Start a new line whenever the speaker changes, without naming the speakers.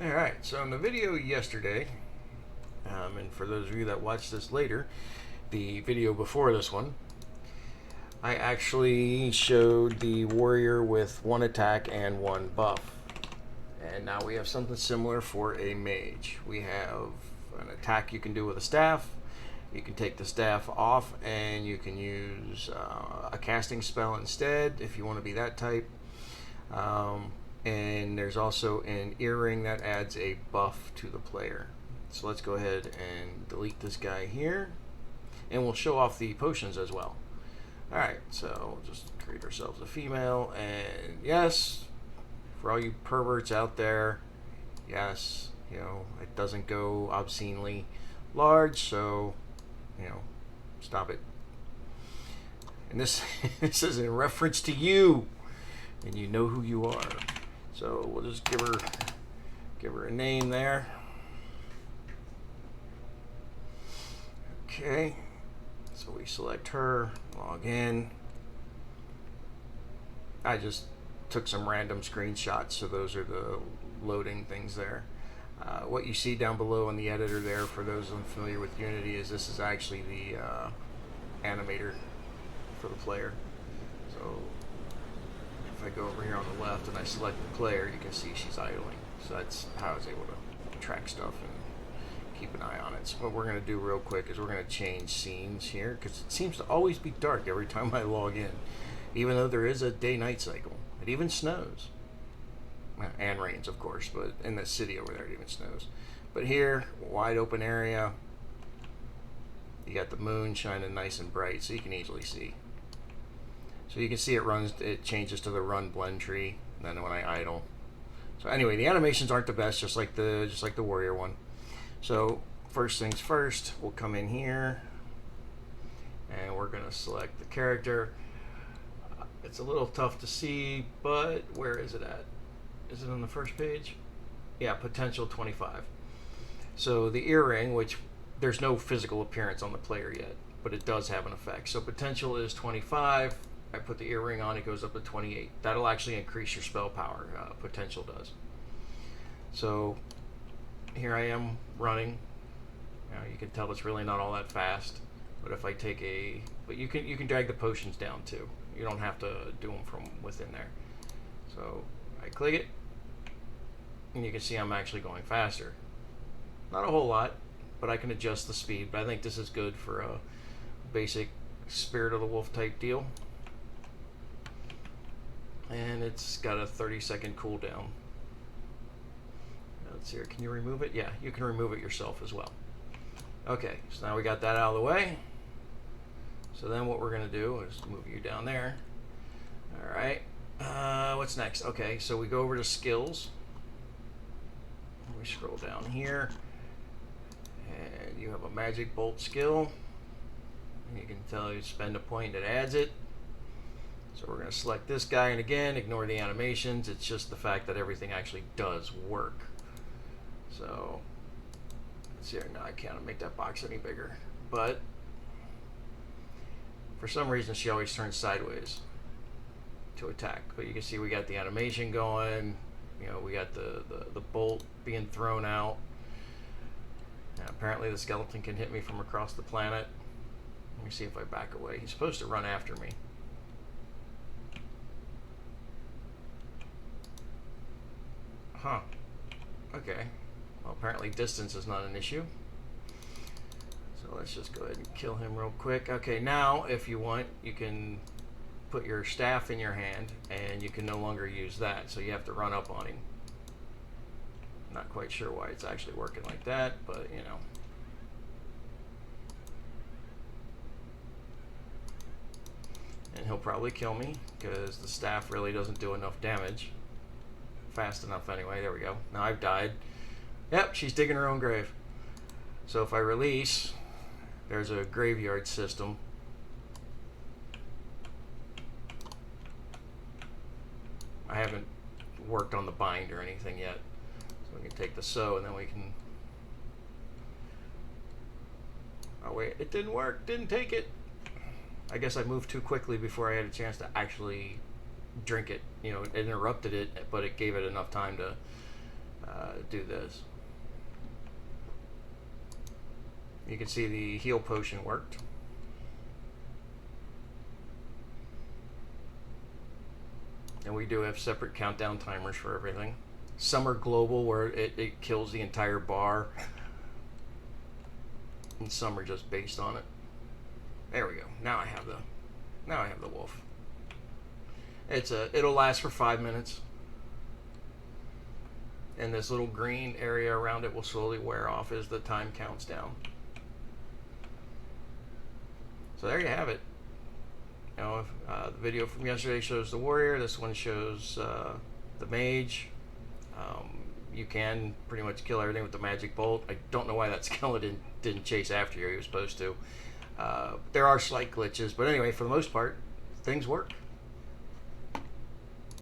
Alright, so in the video yesterday, and for those of you that watch this later, the video before this one, I actually showed the warrior with one attack and one buff. And now we have something similar for a mage. We have an attack you can do with a staff. You can take the staff off and you can use a casting spell instead if you want to be that type. And there's also an earring that adds a buff to the player. So let's go ahead and delete this guy here, and we'll show off the potions as well. Alright, so we'll just create ourselves a female, and yes, for all you perverts out there, yes, it doesn't go obscenely large, so, stop it. And this, this is in reference to you, and you know who you are. So we'll just give her a name there. Okay, so we select her, log in. I just took some random screenshots, so those are the loading things there. What you see down below in the editor there, for those unfamiliar with Unity, is this is actually the animator for the player. So if I go over here on the left and I select the player, you can see she's idling. So that's how I was able to track stuff and keep an eye on it. So what we're going to do real quick is we're going to change scenes here, because it seems to always be dark every time I log in, even though there is a day-night cycle. It even snows. And rains, of course, but in the city over there it even snows. But here, wide open area, you got the moon shining nice and bright, so you can easily see. So you can see it changes to the run blend tree, and then when I idle. So anyway, the animations aren't the best, just like the warrior one. So first things first, we'll come in here, and we're gonna select the character. It's a little tough to see, but where is it at? Is it on the first page? Yeah, potential 25. So the earring, which there's no physical appearance on the player yet, but it does have an effect. So potential is 25. I put the earring on, it goes up to 28. That'll actually increase your spell power. Potential does. So here I am running. You can tell it's really not all that fast. But if I take but you can drag the potions down too. You don't have to do them from within there. So I click it, and you can see I'm actually going faster. Not a whole lot, but I can adjust the speed. But I think this is good for a basic Spirit of the Wolf type deal. And it's got a 30-second cooldown. Let's see here, can you remove it? Yeah, you can remove it yourself as well. Okay, so now we got that out of the way. So then what we're gonna do is move you down there. All right, what's next? Okay, so we go over to skills. We scroll down here, and you have a magic bolt skill. And you can tell you spend a point, it adds it. So we're going to select this guy, and again, ignore the animations. It's just the fact that everything actually does work. So let's see here. Now I can't make that box any bigger, but for some reason she always turns sideways to attack. But you can see we got the animation going. We got the bolt being thrown out. And apparently the skeleton can hit me from across the planet. Let me see if I back away. He's supposed to run after me. Huh. Okay. Well, apparently distance is not an issue. So let's just go ahead and kill him real quick. Okay, now if you want, you can put your staff in your hand, and you can no longer use that. So you have to run up on him. Not quite sure why it's actually working like that, but And he'll probably kill me, because the staff really doesn't do enough damage. Fast enough anyway. There we go. Now I've died. Yep, she's digging her own grave. So if I release, there's a graveyard system. I haven't worked on the bind or anything yet. So we can take the sew, and then we can... Oh wait, it didn't work. Didn't take it. I guess I moved too quickly before I had a chance to actually drink it. It interrupted it, but it gave it enough time to do this. You can see the heal potion worked. And we do have separate countdown timers for everything. Some are global, where it kills the entire bar, and some are just based on it. There we go. Now I have the wolf. It'll last for 5 minutes, and this little green area around it will slowly wear off as the time counts down. So there you have it. You know, the video from yesterday shows the warrior. This one shows the mage. You can pretty much kill everything with the magic bolt. I don't know why that skeleton didn't chase after you. He was supposed to. There are slight glitches, but anyway, for the most part, things work.